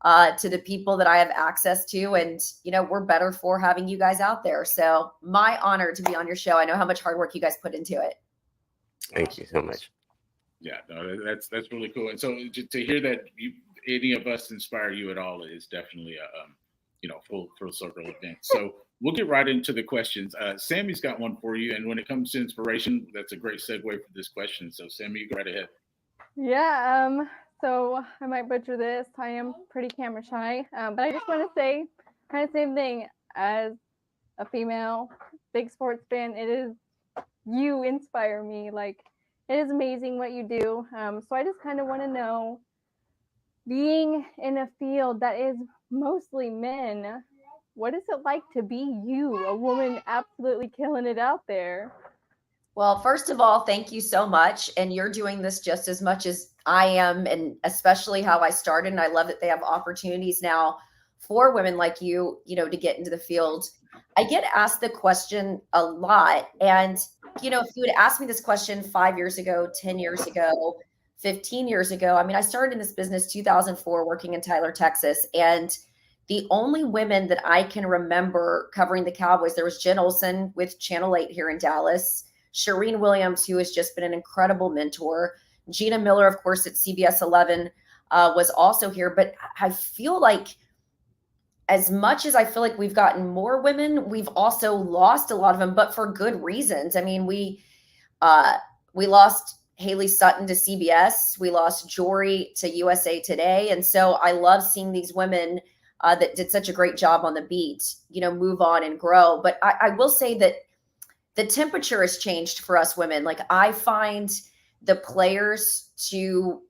to the people that I have access to. And, we're better for having you guys out there. So my honor to be on your show. I know how much hard work you guys put into it. Thank you so much. Yeah, no, that's really cool. And so to hear that any of us inspire you at all is definitely a full circle event. So we'll get right into the questions. Sammy's got one for you, and when it comes to inspiration, that's a great segue for this question. So Sammy, go right ahead. Yeah. So I might butcher this. I am pretty camera shy, but I just want to say, kind of same thing as a female big sports fan. You inspire me. Like, it is amazing what you do. So I just kind of want to know, being in a field that is mostly men, what is it like to be you, a woman absolutely killing it out there? Well, first of all, thank you so much. And you're doing this just as much as I am, and especially how I started. And I love that they have opportunities now for women like you, to get into the field. I get asked the question a lot. And, if you had asked me this question 5 years ago, 10 years ago, 15 years ago, I mean, I started in this business 2004 working in Tyler, Texas. And the only women that I can remember covering the Cowboys, there was Jen Olsen with Channel 8 here in Dallas, Shireen Williams, who has just been an incredible mentor. Gina Miller, of course, at CBS 11 was also here. But I feel like, as much as I feel like we've gotten more women, we've also lost a lot of them, but for good reasons. I mean, we lost Haley Sutton to CBS. We lost Jory to USA Today. And so I love seeing these women that did such a great job on the beat, move on and grow. But I will say that the temperature has changed for us women. Like, I find the players to,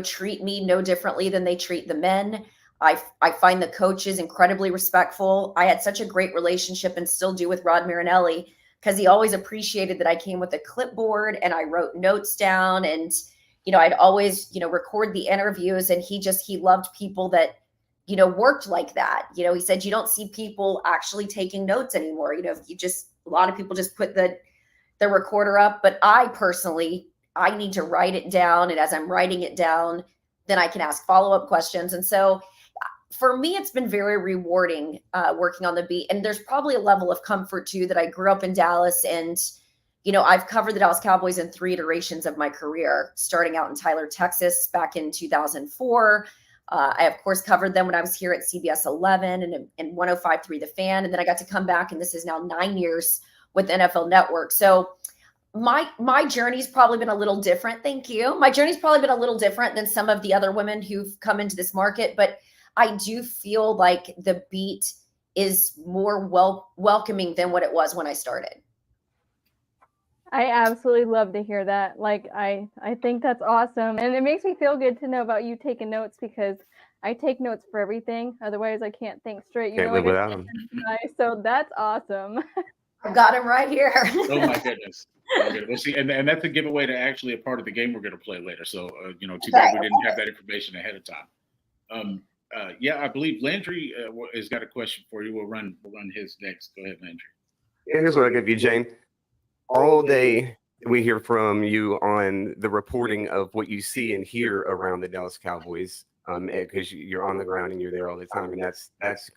treat me no differently than they treat the men. I find the coaches incredibly respectful. I had such a great relationship, and still do, with Rod Marinelli, because he always appreciated that I came with a clipboard and I wrote notes down, and, I'd always, record the interviews, and he loved people that, worked like that. He said, you don't see people actually taking notes anymore. A lot of people just put the recorder up, but I need to write it down. And as I'm writing it down, then I can ask follow-up questions. And so for me, it's been very rewarding working on the beat. And there's probably a level of comfort too, that I grew up in Dallas, and, I've covered the Dallas Cowboys in 3 iterations of my career, starting out in Tyler, Texas back in 2004. I, of course, covered them when I was here at CBS 11 and 105.3 The Fan. And then I got to come back, and this is now 9 years with NFL Network. So my journey's probably been a little different. Thank you. My journey's probably been a little different than some of the other women who've come into this market, but I do feel like the beat is more welcoming than what it was when I started. I absolutely love to hear that. Like, I think that's awesome. And it makes me feel good to know about you taking notes, because I take notes for everything. Otherwise, I can't think straight. Can't live without them. So that's awesome. I've got him right here. Oh my goodness. We'll see, and that's a giveaway to actually a part of the game we're going to play later. So, too bad we didn't have that information ahead of time. I believe Landry has got a question for you. We'll run his next. Go ahead, Landry. Yeah, here's what I give you, Jane. All day we hear from you on the reporting of what you see and hear around the Dallas Cowboys, because you're on the ground and you're there all the time, and that's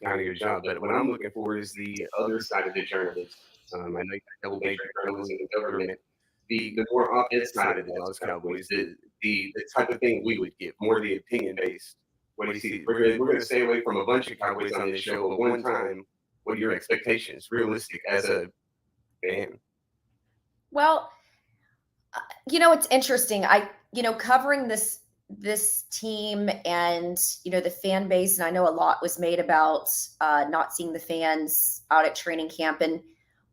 kind of your job. But what I'm looking for is the other side of the journalism. I know you got double major journalism and government. The more offensive side of the Dallas Cowboys, the type of thing we would get, more the opinion based. What do you see? We're going to stay away from a bunch of Cowboys on this show, but one time, what are your expectations, realistic as a fan? Well, it's interesting. Covering this team and, the fan base, and I know a lot was made about not seeing the fans out at training camp. And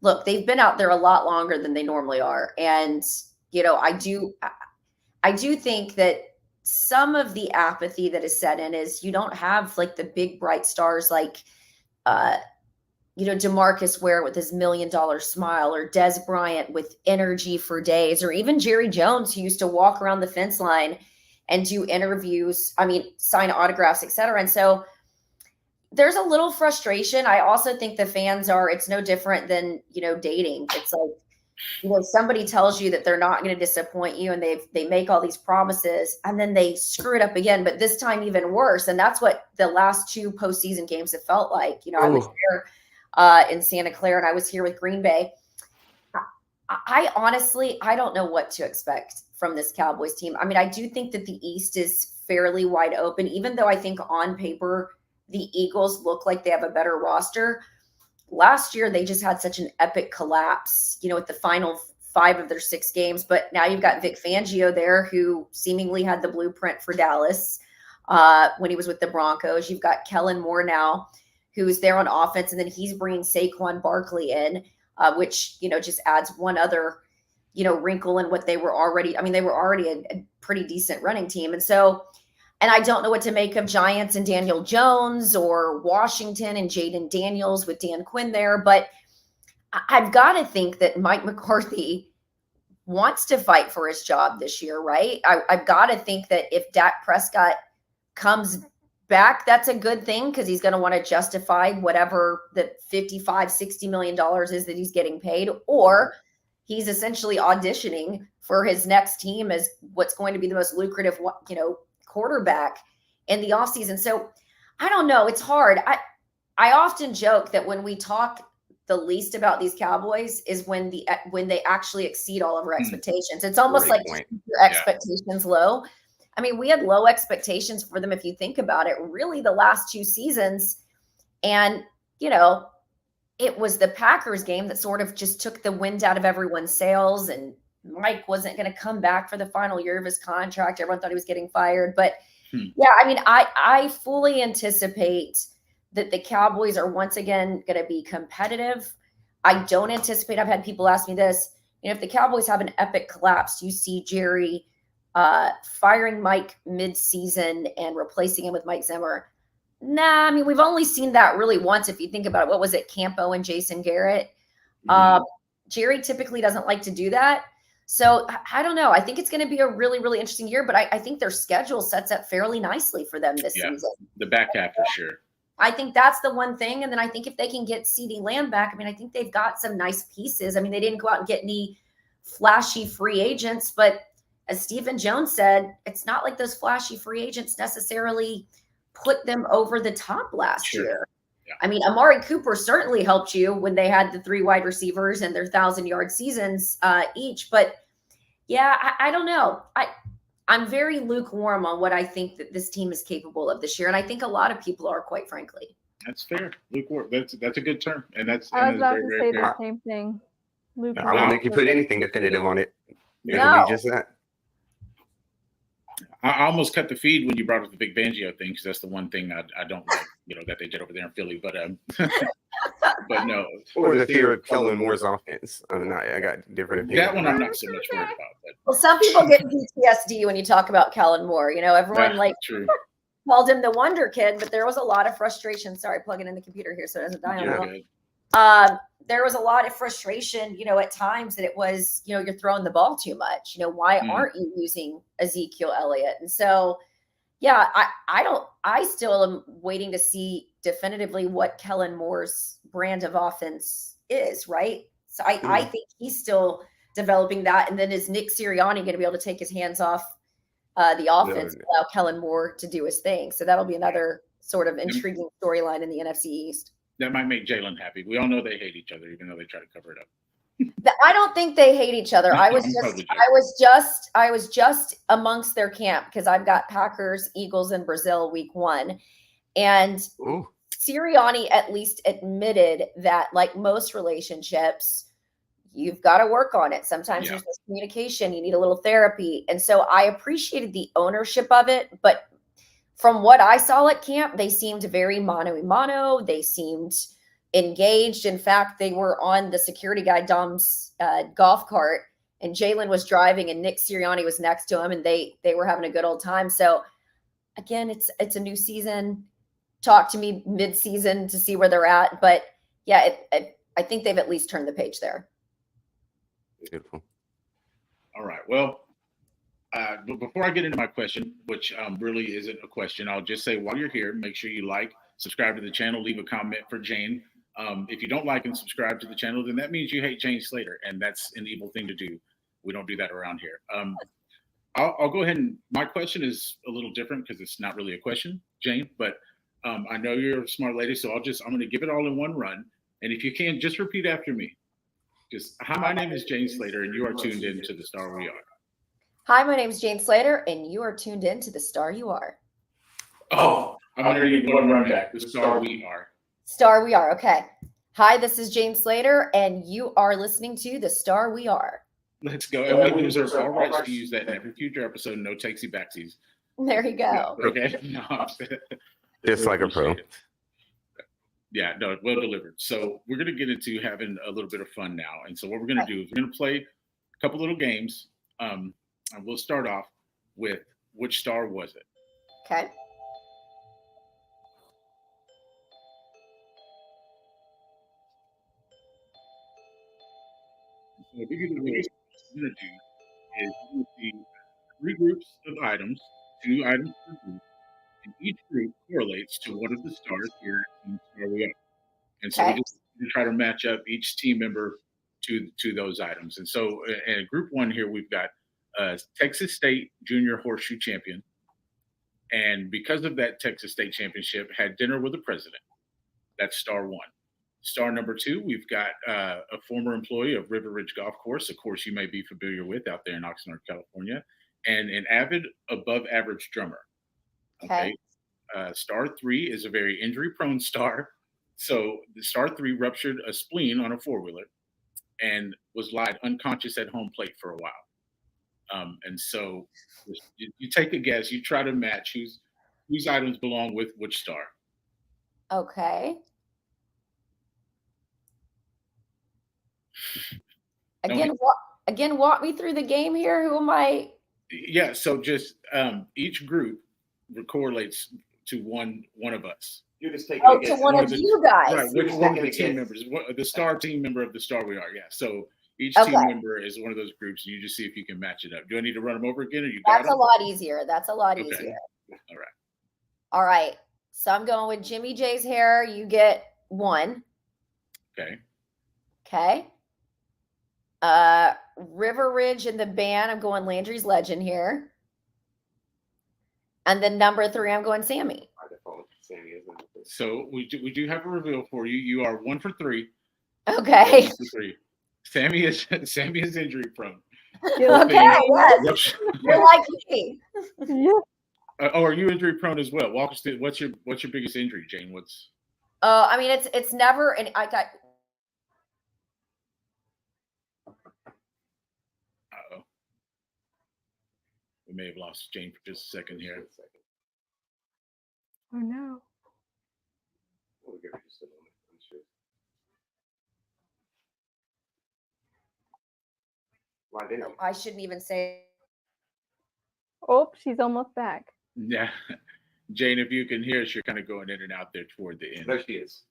look, they've been out there a lot longer than they normally are. And, I do think that some of the apathy that is set in is you don't have like the big bright stars like, DeMarcus Ware with his $1 million smile, or Des Bryant with energy for days, or even Jerry Jones, who used to walk around the fence line and do interviews, sign autographs, etc. And so there's a little frustration. I also think the fans it's no different than, dating. It's like, somebody tells you that they're not going to disappoint you, and they make all these promises, and then they screw it up again, but this time even worse. And that's what the last 2 postseason games have felt like. I was there in Santa Clara, and I was here with Green Bay. I honestly, I don't know what to expect from this Cowboys team. I mean, I do think that the East is fairly wide open, even though I think on paper the Eagles look like they have a better roster. Last year, they just had such an epic collapse, with the final 5 of their 6 games. But now you've got Vic Fangio there, who seemingly had the blueprint for Dallas when he was with the Broncos. You've got Kellen Moore now, who's there on offense, and then he's bringing Saquon Barkley in, which, just adds one other, wrinkle in what they were already. I mean, they were already a pretty decent running team. And I don't know what to make of Giants and Daniel Jones, or Washington and Jaden Daniels with Dan Quinn there. But I've got to think that Mike McCarthy wants to fight for his job this year, right? I've got to think that if Dak Prescott comes back, that's a good thing, because he's going to want to justify whatever the $55-60 million is that he's getting paid, or he's essentially auditioning for his next team as what's going to be the most lucrative, quarterback in the offseason. So I don't know. It's hard. I often joke that when we talk the least about these Cowboys is when they actually exceed all of our expectations. It's almost Great like point. your expectations low. I mean, we had low expectations for them, if you think about it, really the last 2 seasons. And, it was the Packers game that sort of just took the wind out of everyone's sails, and Mike wasn't going to come back for the final year of his contract. Everyone thought he was getting fired. But yeah, I mean, I fully anticipate that the Cowboys are once again going to be competitive. I don't anticipate, I've had people ask me this, if the Cowboys have an epic collapse, you see Jerry firing Mike mid-season and replacing him with Mike Zimmer. Nah, I mean, we've only seen that really once. If you think about it, what was it, Campo and Jason Garrett? Jerry typically doesn't like to do that. So I don't know. I think it's going to be a really, really interesting year, but I think their schedule sets up fairly nicely for them this season. The back half for sure. I think that's the one thing. And then I think if they can get CeeDee Lamb back, I mean, I think they've got some nice pieces. I mean, they didn't go out and get any flashy free agents, but as Stephen Jones said, it's not like those flashy free agents necessarily put them over the top last year. Yeah. I mean, Amari Cooper certainly helped you when they had the 3 wide receivers and their 1,000-yard seasons each. But yeah, I don't know. I'm very lukewarm on what I think that this team is capable of this year. And I think a lot of people are, quite frankly. That's fair. Lukewarm. That's a good term. And that's I was about very, to very say fair. the same thing. Lukewarm. I don't think you put anything definitive on it. It No. can be just that. I almost cut the feed when you brought up the Big Fangio thing, because that's the one thing I don't like, that they did over there in Philly. But but no. Or the fear of Kellen Moore's offense. I mean, I got different opinions. That one I'm not so much worried about. But Well, some people get PTSD when you talk about Kellen Moore. Everyone true. called him the Wonder Kid, but there was a lot of frustration. Sorry, plugging in the computer here so it doesn't die on You're me. good. There was a lot of frustration, at times that it was, you're throwing the ball too much. Why aren't you using Ezekiel Elliott? And so, yeah, I still am waiting to see definitively what Kellen Moore's brand of offense is, right? So I think he's still developing that. And then is Nick Sirianni going to be able to take his hands off the offense and allow Kellen Moore to do his thing? So that'll be another sort of intriguing storyline in the NFC East. That might make Jalen happy. We all know they hate each other, even though they try to cover it up. I don't think they hate each other. I was just amongst their camp, because I've got Packers, Eagles, and Brazil week 1. And Sirianni at least admitted that, like most relationships, you've got to work on it. Sometimes there's miscommunication. You need a little therapy. And so I appreciated the ownership of it. But from what I saw at camp, they seemed very mano-a-mano. They seemed engaged. In fact, they were on the security guy Dom's golf cart, and Jalen was driving, and Nick Sirianni was next to him, and they were having a good old time. So again, it's a new season. Talk to me mid-season to see where they're at. But yeah, I think they've at least turned the page there. Beautiful. All right. Well, but before I get into my question, which really isn't a question, I'll just say while you're here, make sure you like, subscribe to the channel, leave a comment for Jane. If you don't like and subscribe to the channel, then that means you hate Jane Slater, and that's an evil thing to do. We don't do that around here. I'll go ahead and my question is a little different because it's not really a question, Jane, but I know you're a smart lady, so I'm going to give it all in one run. And if you can, just repeat after me. Just, hi, my name is Jane Slater, and you are tuned in to The Star We Are. Hi, my name is Jane Slater, and you are tuned in to The Star You Are. Oh, I'm going to need one run back. The Star We Are. Star We Are. Okay. Hi, this is Jane Slater, and you are listening to The Star We Are. Let's go. And we reserve all rights to use that in every future episode. No takesy backsies. There you go. Okay. No, Just like a pro. Yeah, no, well delivered. So we're going to get into having a little bit of fun now. And so what we're going to do is we're going to play a couple little games. And we'll start off with which star was it? Okay. So what we're going to do is see 3 groups of items, 2 items per group, and each group correlates to one of the stars here in Star We Are. And so we just try to match up each team member to those items. And so in group 1 here, we've got Texas State Junior Horseshoe Champion. And because of that Texas State Championship, had dinner with the president. That's star 1. Star number 2, we've got a former employee of River Ridge Golf Course, a course you may be familiar with out there in Oxnard, California, and an avid above average drummer. Okay. Star 3 is a very injury-prone star. So the star 3 ruptured a spleen on a 4-wheeler and was lied unconscious at home plate for a while. And so you take a guess, you try to match whose items belong with which star. Okay. Again, walk me through the game here. Who am I? Yeah, so just each group correlates to one of us. You're just taking to one of you guys. Right, which one of the team members, the star team member of the Star We Are. Yeah, so each team member is one of those groups, and you just see if you can match it up. Do I need to run them over again, or you got them? That's a lot easier. That's a lot easier. All right. All right. So I'm going with Jimmy J's hair. You get 1. Okay. Okay. River Ridge and the band. I'm going Landry's Legend here. And then number 3, I'm going Sammy. So we do have a reveal for you. You are 1 for 3. Okay. 1 for 3. Sammy is injury prone. Okay. Yes. You're like me. Yeah. Are you injury prone as well? Walk us through. What's your biggest injury, Jane? What's? I mean, it's never, and I got. Uh-oh. We may have lost Jane for just a second here. Oh no. We'll give her just a moment, I'm sure. Why didn't you? I shouldn't even say. Oh, she's almost back. Yeah, Jane, if you can hear us, you're kind of going in and out there toward the end. There she is.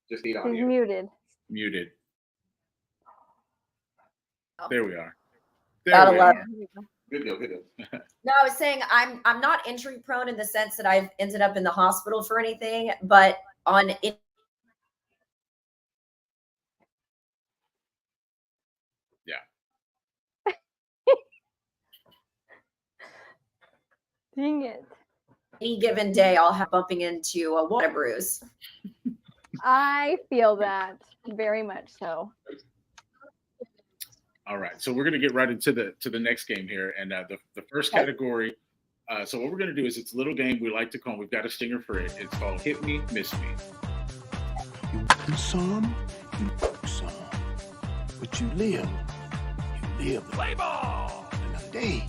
Just eat on She's you. muted. Muted. Oh. There we are. Gotta love it. Good deal, good deal. No, I was saying I'm not injury prone in the sense that I've ended up in the hospital for anything, but on it. Yeah. Dang it. Any given day, I'll have bumping into a water bruise. I feel that very much so. All right, so we're going to get right into the next game here, and the first category. So what we're going to do is it's a little game we like to call. We've got a stinger for it. It's called Hit Me, Miss Me. You win some, you lose some, but you live. You live to play ball another day.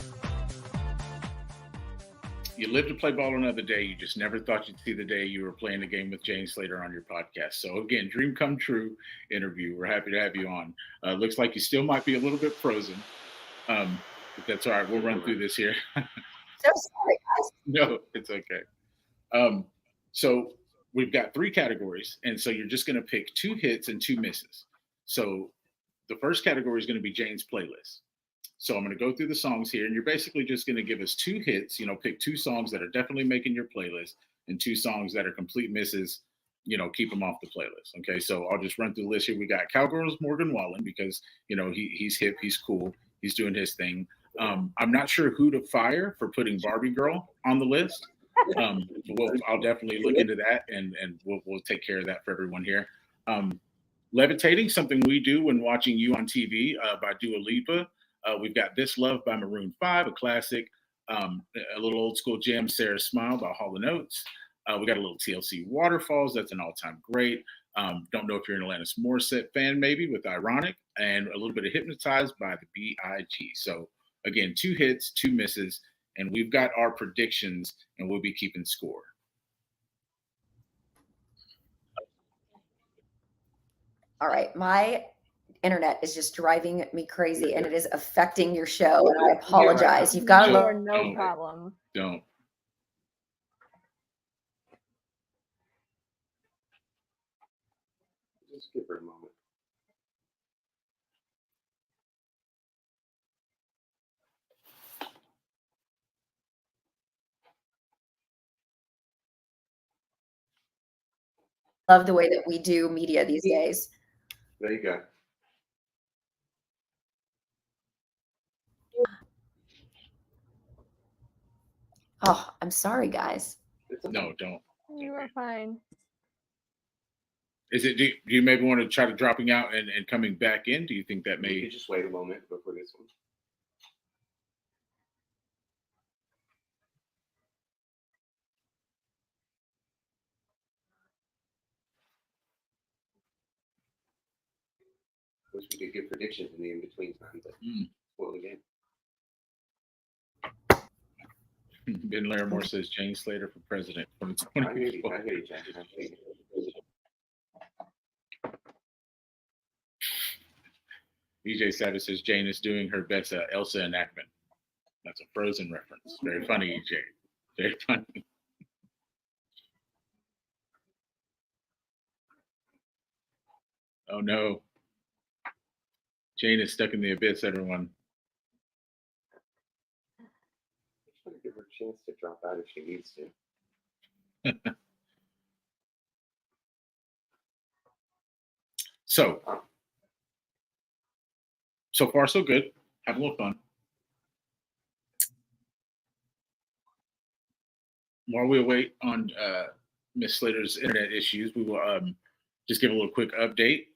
You live to play ball another day. You just never thought you'd see the day you were playing the game with Jane Slater on your podcast. So again, dream come true interview. We're happy to have you on. Looks like you still might be a little bit frozen. But that's all right. We'll run through this here. So sorry, guys. No, it's okay. So we've got 3 categories. And so you're just going to pick 2 hits and 2 misses. So the first category is going to be Jane's playlist. So I'm going to go through the songs here, and you're basically just going to give us 2 hits, pick 2 songs that are definitely making your playlist and 2 songs that are complete misses, keep him off the playlist. Okay, so I'll just run through the list here. We got Cowgirls Morgan Wallen because he's hip, he's cool, he's doing his thing. I'm not sure who to fire for putting Barbie Girl on the list. I'll definitely look into that, and we'll take care of that for everyone here. Levitating, something we do when watching you on TV by Dua Lipa. We've got This Love by Maroon 5, a classic. A little old school jam, Sarah's Smile by Hall & Oates. We got a little TLC Waterfalls. That's an all-time great. Don't know if you're an Alanis Morissette fan, maybe, with Ironic, and a little bit of Hypnotized by the B.I.G. So again, 2 hits, 2 misses, and we've got our predictions, and we'll be keeping score. All right, my internet is just driving me crazy, and it is affecting your show. And I apologize. You've got to Sure, look. no problem. Don't. Just give her a moment. Love the way that we do media these days. There you go. Oh, I'm sorry, guys. No, don't. You are fine. Is it? Do you maybe want to try to dropping out and coming back in? Do you think that You may? could just wait a moment before this one. Wish we could give predictions in the in-between time, but spoil the game. Ben Larimore says Jane Slater for president. I hear you, Jack. I hear you. EJ Savage says Jane is doing her best Elsa enactment. That's a Frozen reference. Very funny, EJ. Very funny. Oh no. Jane is stuck in the abyss, everyone. Just want to give her a chance to drop out if she needs to. So far so good. Have a little fun. While we wait on Miss Slater's internet issues, we will just give a little quick update.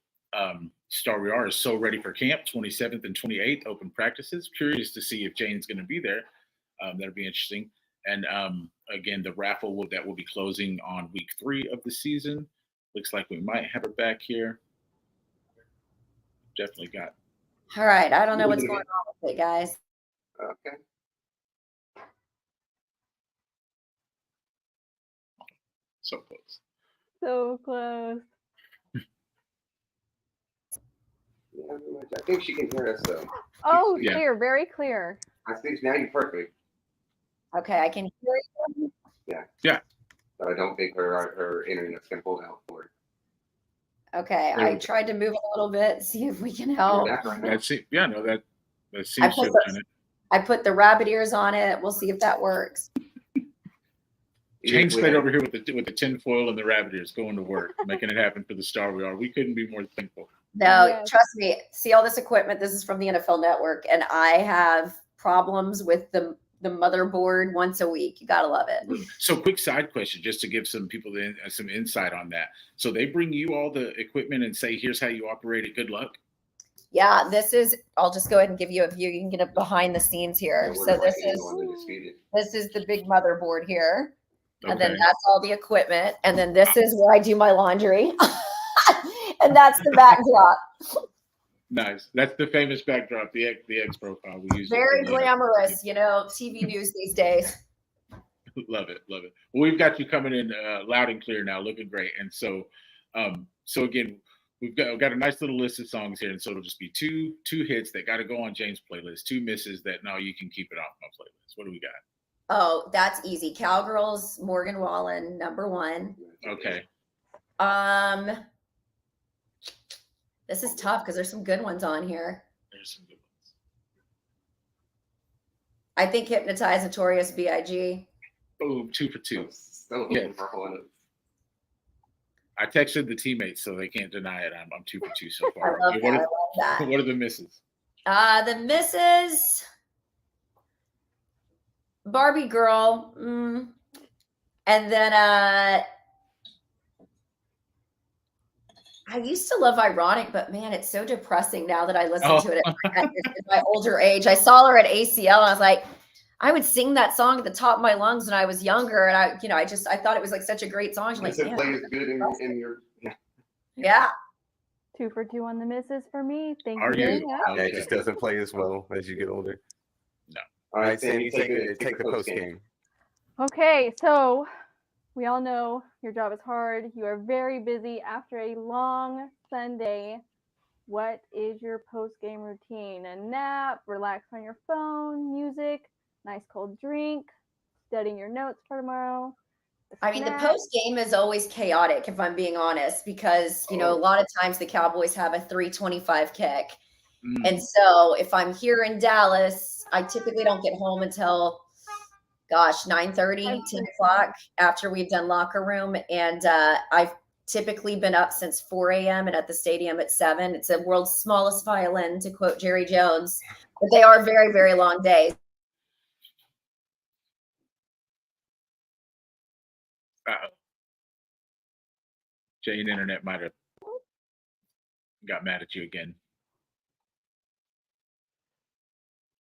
Star We Are is so ready for camp, 27th and 28th, open practices. Curious to see if Jane's going to be there. That'll be interesting. And again, the raffle that will be closing on week 3 of the season. Looks like we might have her back here. Definitely got. All right, I don't know what's going on with it, guys. Okay. So close. So close. Yeah, I think she can hear us though. Oh, Yeah. clear, very clear. I think now you're perfect. Okay, I can hear you. Yeah. But I don't think her internet's gonna hold out for it. Okay, There we I go. tried to move it a little bit, see if we can help. That's it. Yeah, no, that seems to have done it. I put the rabbit ears on it. We'll see if that works. Jane Slater over here with the tinfoil and the rabbit ears going to work, making it happen for the Star We Are. We couldn't be more thankful. No, Yes. trust me. See all this equipment. This is from the NFL Network, and I have problems with the motherboard once a week. You gotta love it. So, quick side question, just to give some people some insight on that. So, they bring you all the equipment and say, "Here's how you operate it. Good luck." Yeah, this is. I'll just go ahead and give you a view. You can get a behind the scenes here. So this is the big motherboard here, and then Okay. that's all the equipment, and then this is where I do my laundry, and that's the backdrop. Nice. That's the famous backdrop, the X profile we use. Very glamorous, TV news these days. Love it. Well, we've got you coming in loud and clear now, looking great. And so, again, we've got a nice little list of songs here, and so it'll just be two hits that got to go on Jane's playlist, 2 misses that now you can keep it off my playlist. What do we got? Oh, that's easy. Cowgirls, Morgan Wallen, number 1. Okay. This is tough because there's some good ones on here. There's some good ones. I think Hypnotize, Notorious B.I.G. Boom, 2 for 2. Still Yeah. looking for one. I texted the teammates, so they can't deny it. I'm 2 for 2 so I far. love Okay, that. I love that. what are the misses? The misses, Barbie girl, and then I used to love Ironic, but man, it's so depressing now that I listen to it at my older age. I saw her at ACL, and I was like, I would sing that song at the top of my lungs when I was younger, and I thought it was like such a great song. I'm like, It man, plays good in your. yeah. 2 for 2 on the misses for me. Thank Are you. you? Jane. Yeah. It just doesn't play as well as you get older. No. All right, Sam, you take the post game. Okay, so we all know your job is hard. You are very busy after a long Sunday. What is your post-game routine? A nap, relax on your phone, music, nice cold drink, studying your notes for tomorrow. I mean, the snack? post game is always chaotic, if I'm being honest, because a lot of times the Cowboys have a 3:25 kick. And so if I'm here in Dallas, I typically don't get home until 9:30, 10 o'clock after we've done locker room. And I've typically been up since 4 a.m. and at the stadium at 7. It's the world's smallest violin, to quote Jerry Jones, but they are very, very long days. Jane Internet might have got mad at you again.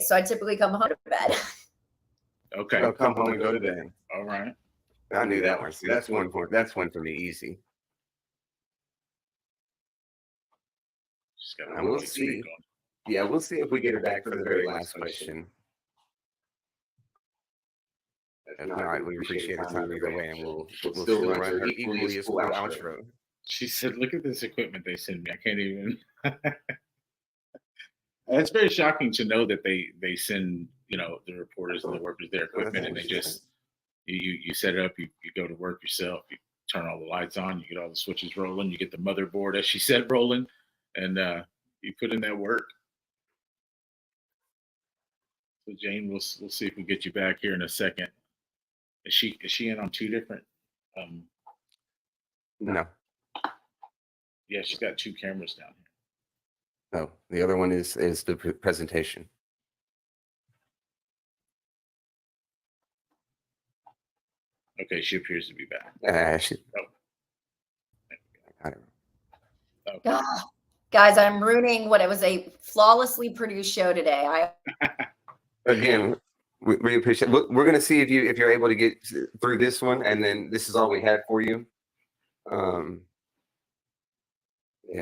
So I typically come home to bed. Okay. So come home and go to bed. All right. I knew that one. See, that's one for me, easy. Just got And we'll see. Yeah, we'll see if we get her back for the very last question. If not, we appreciate the time either way, and we'll still run her equally as full outro. She said, "Look at this equipment they send me. I can't even." It's very shocking to know that they send the reporters and the workers their equipment, and they just you set it up. You go to work yourself. You turn all the lights on. You get all the switches rolling. You get the motherboard, as she said, rolling, and you put in that work. So Jane, we'll see if we get you back here in a second. Is she in on 2 different? No. Yeah, she's got 2 cameras down here. No, the other one is the presentation. Okay, she appears to be back. I don't know. Okay. Guys, I'm ruining what it was a flawlessly produced show today. Again, we appreciate. We're going to see if you're able to get through this one, and then this is all we had for you. Yeah,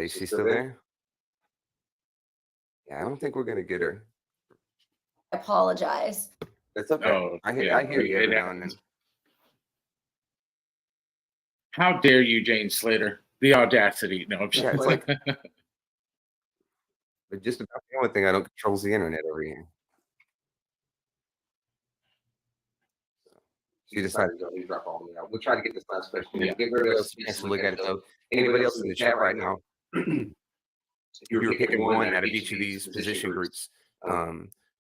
is she still there? Yeah, I don't think we're going to get her. I apologize. That's okay. Oh, I yeah, hear you every it now and then. happens. How dare you, Jane Slater? The audacity. No, I'm just Yeah, it's like, but just about the only thing I don't control is the internet over here. She decided to drop all the out. We'll try to get this last question. Yeah. Give everybody else a chance to look at it. So, anybody else in the chat right now, if you were picking one out of each of these position groups,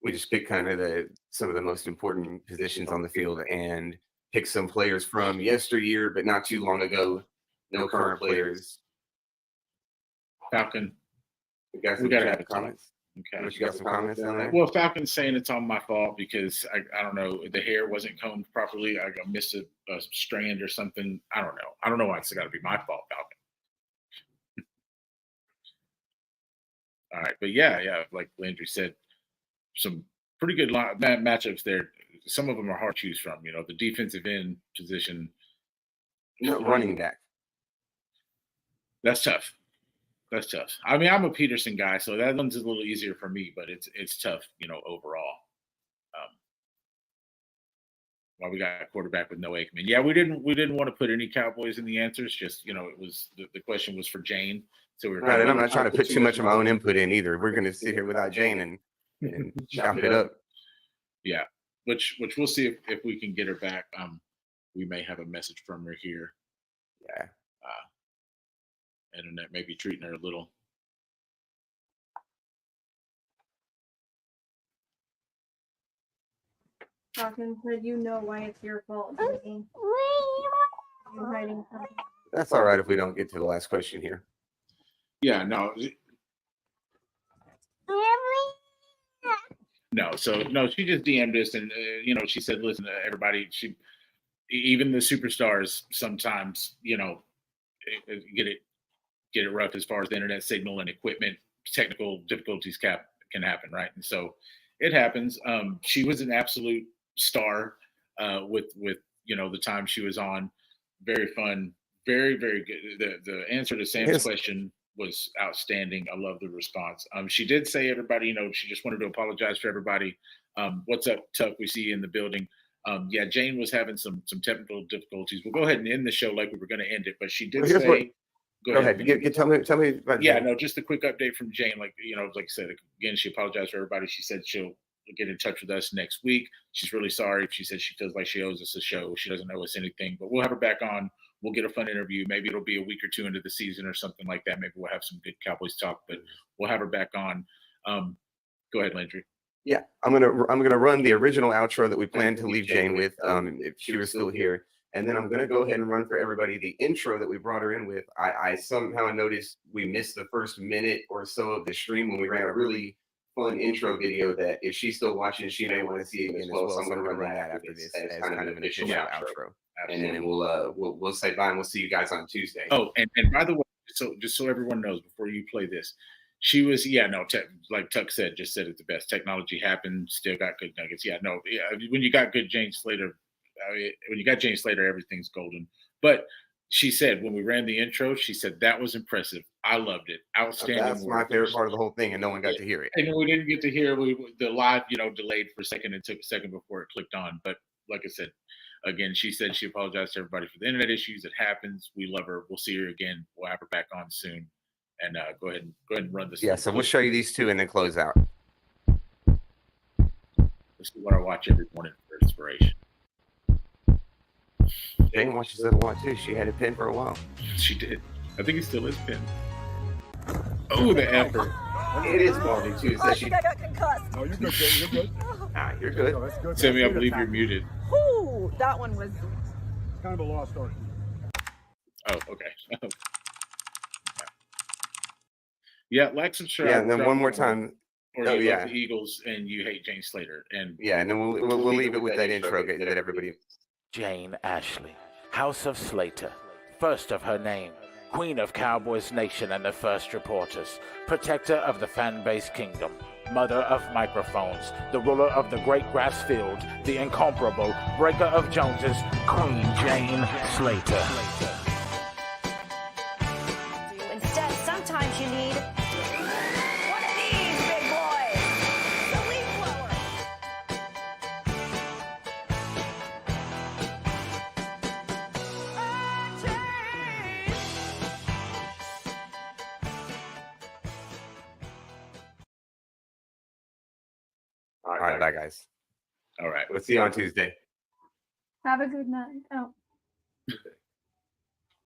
we just pick kind of some of the most important positions on the field and pick some players from yesteryear, but not too long ago. No current players. Falcon. We got We gotta have comments. Okay. You got some comments on there? Well, Falcon's saying it's all my fault because I don't know, the hair wasn't combed properly. I missed a strand or something. I don't know. I don't know why it's got to be my fault, Falcon. All right, but yeah, like Landry said, some pretty good matchups there. Some of them are hard to choose from. The defensive end position. No, running back. That's tough. That's tough. I mean, I'm a Peterson guy, so that one's a little easier for me, but it's tough, overall. Well, we got a quarterback with no Aikman. Yeah, we didn't want to put any Cowboys in the answers. Just it was the question was for Jane, so we're right. And I'm not trying to put too much of my own input in either. We're going to sit here without Jane and chop it up. Yeah, which we'll see if we can get her back. We may have a message from her here. Yeah. Internet may be treating her a little. Falcon said, "You know why it's your fault, Jane. You're hiding something." That's all right if we don't get to the last question here. Yeah, no. No, so no, she just DM'd us, and she said, "Listen, everybody, even the superstars sometimes, get it rough as far as the internet signal and equipment technical difficulties can happen, right?" And so it happens. She was an absolute star with the time she was on. Very fun, very very good. The answer to Sam's question was outstanding. I love the response. She did say, everybody, she just wanted to apologize for everybody. What's up, Tuck? We see you in the building. Yeah, Jane was having some technical difficulties. We'll go ahead and end the show like we were going to end it, but she did say. Go ahead. Tell me about Yeah, Jane. no, just a quick update from Jane. Like I said, again, she apologized for everybody. She said she'll get in touch with us next week. She's really sorry. She said she feels like she owes us a show. She doesn't owe us anything, but we'll have her back on. We'll get a fun interview. Maybe it'll be a week or two into the season or something like that. Maybe we'll have some good Cowboys talk, but we'll have her back on. Go ahead, Landry. Yeah, I'm gonna run the original outro that we planned to leave Jane with, if she was still here, and then I'm gonna go ahead and run for everybody the intro that we brought her in with. I somehow noticed we missed the first minute or so of the stream when we ran a really fun intro video that if she's still watching, she may want to see again as well. So I'm gonna run that after this as kind of an official outro, and then we'll say bye and we'll see you guys on Tuesday. Oh, and by the way, just so everyone knows before you play this. She was, like Tuck said, just said it the best. Technology happened, still got good nuggets. When you got good Jane Slater, everything's golden. But she said when we ran the intro, she said that was impressive. I loved it. Outstanding. That's my favorite part of the whole thing, and no one got to hear it. And we didn't get to hear the live, delayed for a second. It took a second before it clicked on. But like I said, again, she said she apologized to everybody for the internet issues. It happens. We love her. We'll see her again. We'll have her back on soon. And go ahead and run this. Yeah, so we'll show you these two and then close out. This is what I watch every morning for inspiration. Jane watches it a lot too. She had it pinned for a while. She did. I think it still is pinned. Oh, the effort. It is quality too. So I think I got concussed. Oh, you're good, Jane. You're good. You're good. No, that's good. Sammy, I That's good believe you're attack. muted. Whoo, that one was. It's kind of a lost art. Oh, okay. Yeah, like, subscribe. Yeah, and then one more time. Or you love the Eagles and you hate Jane Slater. And and then we'll leave it with that intro that everybody. Jane Ashley, House of Slater, first of her name, Queen of Cowboys Nation and the First Reporters, protector of the fan base kingdom, mother of microphones, the ruler of the great grass field, the incomparable breaker of Joneses, Queen Jane Slater. Instead, sometimes you need one of these big boys, the leaf blower. All right, bye guys. all right. We'll see you on Tuesday. Have a good night. Oh.